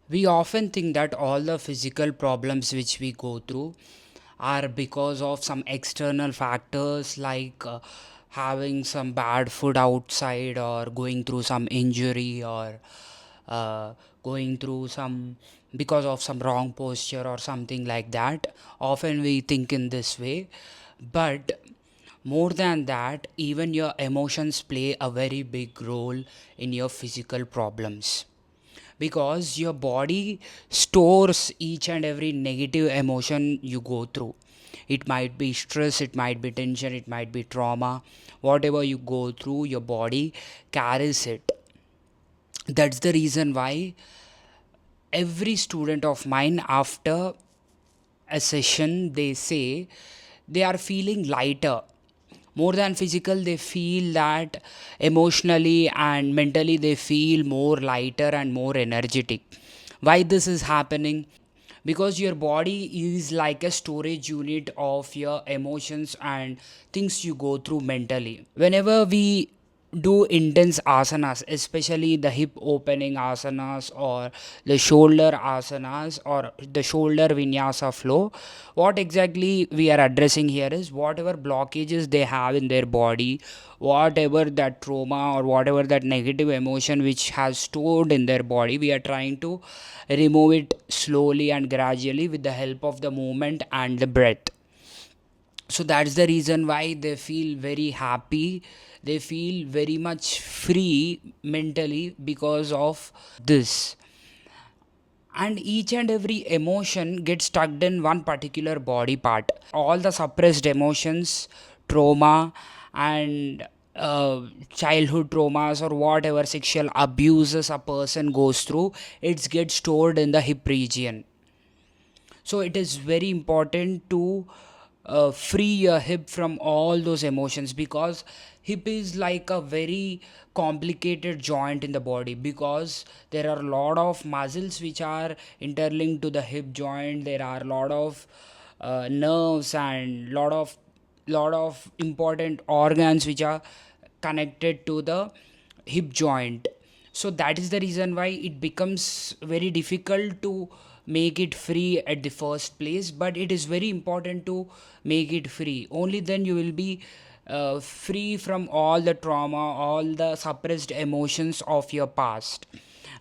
We often think that all the physical problems which we go through are because of some external factors like having some bad food outside or going through some injury or uh, going through some because of some wrong posture or something like that. Often we think in this way, but more than that, even your emotions play a very big role in your physical problems because your body stores each and every negative emotion you go through. It might be stress, it might be tension, it might be trauma. Whatever you go through, your body carries it. That's the reason why every student of mine, after a session, they say they are feeling lighter. More than physical, they feel that emotionally and mentally they feel more lighter and more energetic. Why this is happening? Because your body is like a storage unit of your emotions and things you go through mentally. Whenever we do intense asanas, especially the hip opening asanas or the shoulder asanas or the shoulder vinyasa flow, what exactly we are addressing here is whatever blockages they have in their body, whatever that trauma or whatever that negative emotion which has stored in their body, we are trying to remove it slowly and gradually with the help of the movement and the breath. So that's the reason why they feel very happy, they feel very much free mentally because of this. And each and every emotion gets stuck in one particular body part. All the suppressed emotions, trauma, and childhood traumas or whatever sexual abuses a person goes through, it gets stored in the hip region. So it is very important to free your hip from all those emotions because hip is like a very complicated joint in the body because there are a lot of muscles which are interlinked to the hip joint. There are a lot of nerves and lot of important organs which are connected to the hip joint. So that is the reason why it becomes very difficult to make it free at the first place, but it is very important to make it free. Only then you will be free from all the trauma, all the suppressed emotions of your past.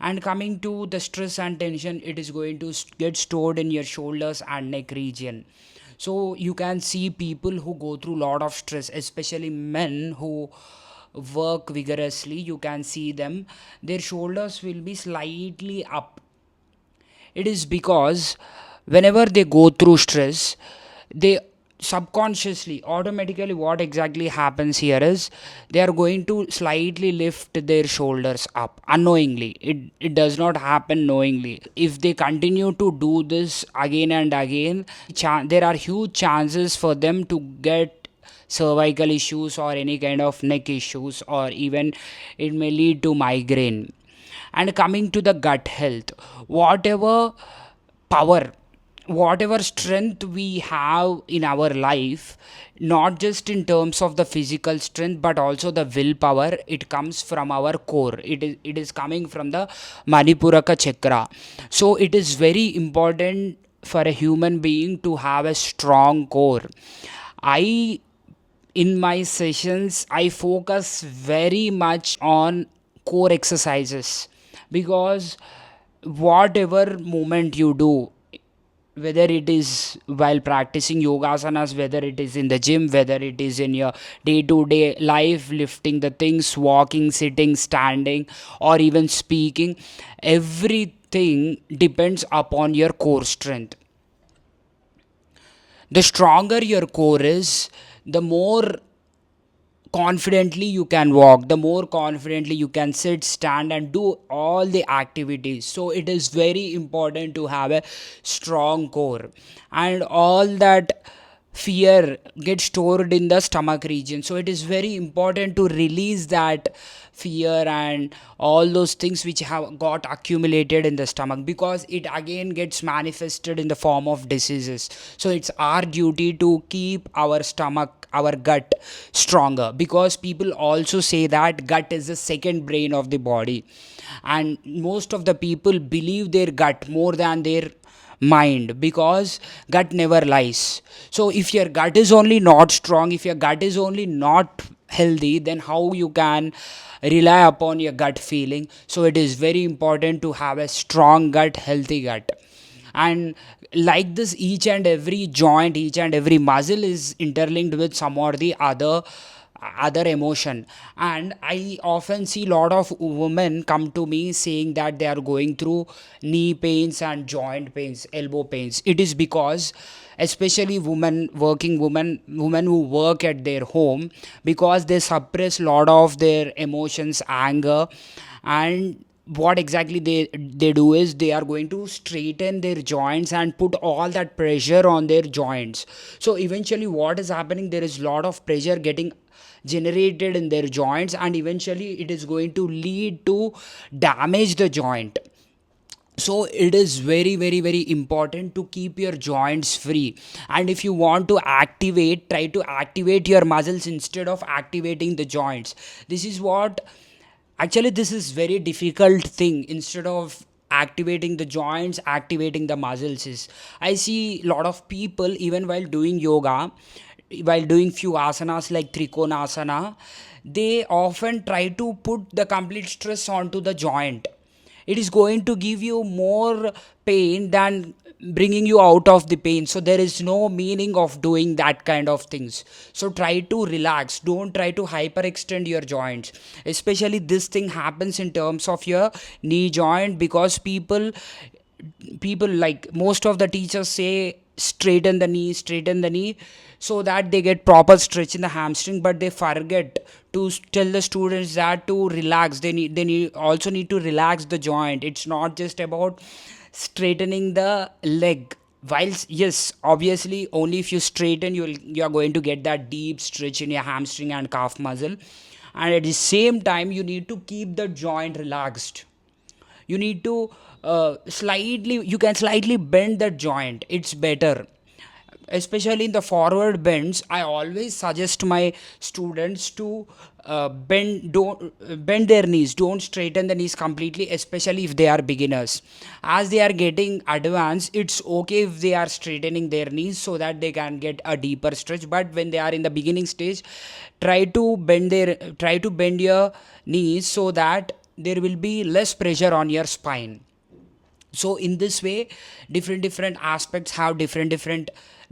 And coming to the stress and tension, it is going to get stored in your shoulders and neck region. So you can see people who go through lot of stress, especially men who work vigorously. You can see them, their shoulders will be slightly up. It is because whenever they go through stress, they subconsciously, automatically, what exactly happens here is they are going to slightly lift their shoulders up unknowingly. It does not happen knowingly. If they continue to do this again and again, there are huge chances for them to get cervical issues or any kind of neck issues, or even it may lead to migraine. And coming to the gut health, whatever power, whatever strength we have in our life, not just in terms of the physical strength but also the willpower, it comes from our core. It is coming from the manipuraka chakra. So it is very important for a human being to have a strong core. I In my sessions I focus very much on core exercises because whatever movement you do, whether it is while practicing yoga asanas, whether it is in the gym, whether it is in your day to day life, lifting the things, walking, sitting, standing, or even speaking, everything depends upon your core strength. The stronger your core is, the more confidently you can walk, the more confidently you can sit, stand, and do all the activities. So it is very important to have a strong core. And all that fear gets stored in the stomach region. So it is very important to release that fear and all those things which have got accumulated in the stomach, because it again gets manifested in the form of diseases. So it's our duty to keep our stomach, our gut stronger, because people also say that gut is the second brain of the body, and most of the people believe their gut more than their mind, because gut never lies. So if your gut is only not strong, if your gut is only not healthy, then how you can rely upon your gut feeling? So it is very important to have a strong gut, healthy gut. And like this, each and every joint, each and every muscle is interlinked with some or the other emotion. And I often see a lot of women come to me saying that they are going through knee pains and joint pains, elbow pains. It is because, especially women who work at their home, because they suppress a lot of their emotions, anger. And what exactly they do is they are going to straighten their joints and put all that pressure on their joints. So eventually what is happening, there is a lot of pressure getting generated in their joints, and eventually it is going to lead to damage the joint. So it is very very very important to keep your joints free. And if you want to activate, try to activate your muscles instead of activating the joints. This is what, actually this is very difficult thing. Instead of activating the joints, activating the muscles is, I see a lot of people even while doing yoga, while doing few asanas like trikonasana, they often try to put the complete stress onto the joint. It is going to give you more pain than bringing you out of the pain. So there is no meaning of doing that kind of things. So try to relax, don't try to hyperextend your joints. Especially this thing happens in terms of your knee joint, because people like most of the teachers say straighten the knee, so that they get proper stretch in the hamstring, but they forget to tell the students that to relax. They also need to relax the joint. It's not just about straightening the leg. Whilst yes, obviously only if you straighten, you're going to get that deep stretch in your hamstring and calf muscle. And at the same time you need to keep the joint relaxed. You need to slightly, you can slightly bend the joint, it's better. Especially in the forward bends, I always suggest my students to bend their knees, don't straighten the knees completely, especially if they are beginners. As they are getting advanced, it's okay if they are straightening their knees so that they can get a deeper stretch. But when they are in the beginning stage, try to bend your knees so that there will be less pressure on your spine. So in this way, different aspects have different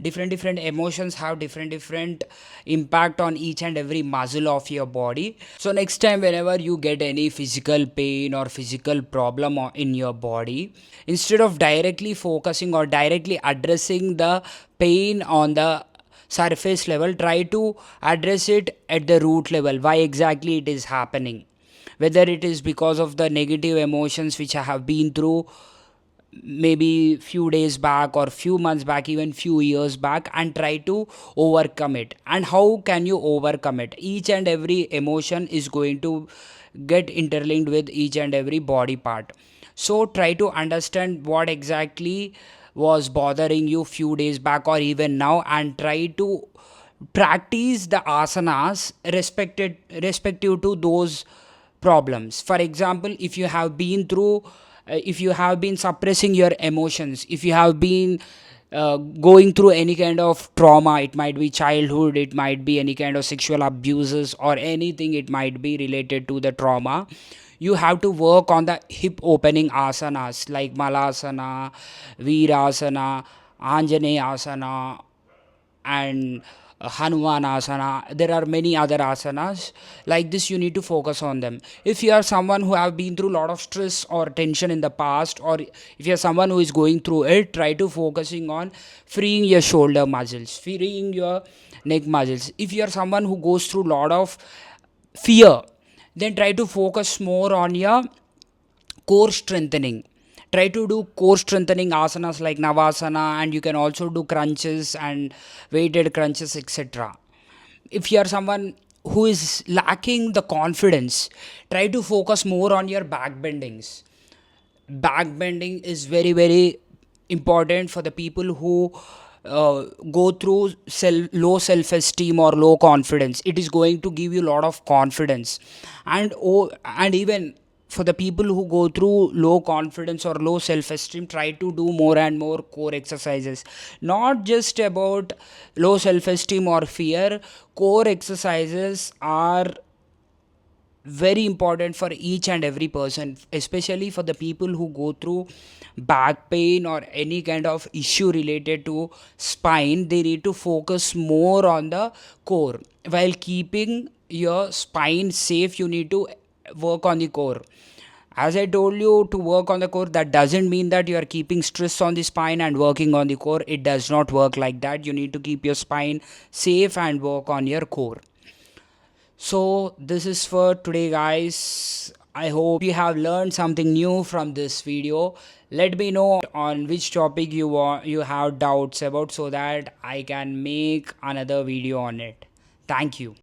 emotions, have different impact on each and every muscle of your body. So next time whenever you get any physical pain or physical problem in your body, instead of directly focusing or directly addressing the pain on the surface level, try to address it at the root level. Why exactly it is happening, whether it is because of the negative emotions which I have been through maybe few days back or few months back, even few years back, and try to overcome it. And how can you overcome it? Each and every emotion is going to get interlinked with each and every body part. So try to understand what exactly was bothering you few days back or even now, and try to practice the asanas respective to those problems. For example, if you have been through if you have been suppressing your emotions, if you have been going through any kind of trauma, it might be childhood, it might be any kind of sexual abuses or anything, it might be related to the trauma, you have to work on the hip opening asanas like malasana, virasana, anjaneya asana, and Hanuman asana. There are many other asanas like this. You need to focus on them. If you are someone who have been through a lot of stress or tension in the past, or if you are someone who is going through it, try to focusing on freeing your shoulder muscles, freeing your neck muscles. If you are someone who goes through a lot of fear, then try to focus more on your core strengthening. Try to do core strengthening asanas like navasana, and you can also do crunches and weighted crunches, etc. If you are someone who is lacking the confidence, try to focus more on your back bendings. Back bending is very very important for the people who go through low self esteem or low confidence. It is going to give you a lot of confidence. And even for the people who go through low confidence or low self esteem, try to do more and more core exercises. Not just about low self esteem or fear. Core exercises are very important for each and every person, especially for the people who go through back pain or any kind of issue related to spine. They need to focus more on the core. While keeping your spine safe, you need to work on the core. As I told you, to work on the core, that doesn't mean that you are keeping stress on the spine and working on the core. It does not work like that. You need to keep your spine safe and work on your core. So, this is for today, guys. I hope you have learned something new from this video. Let me know on which topic you have doubts about, so that I can make another video on it. Thank you.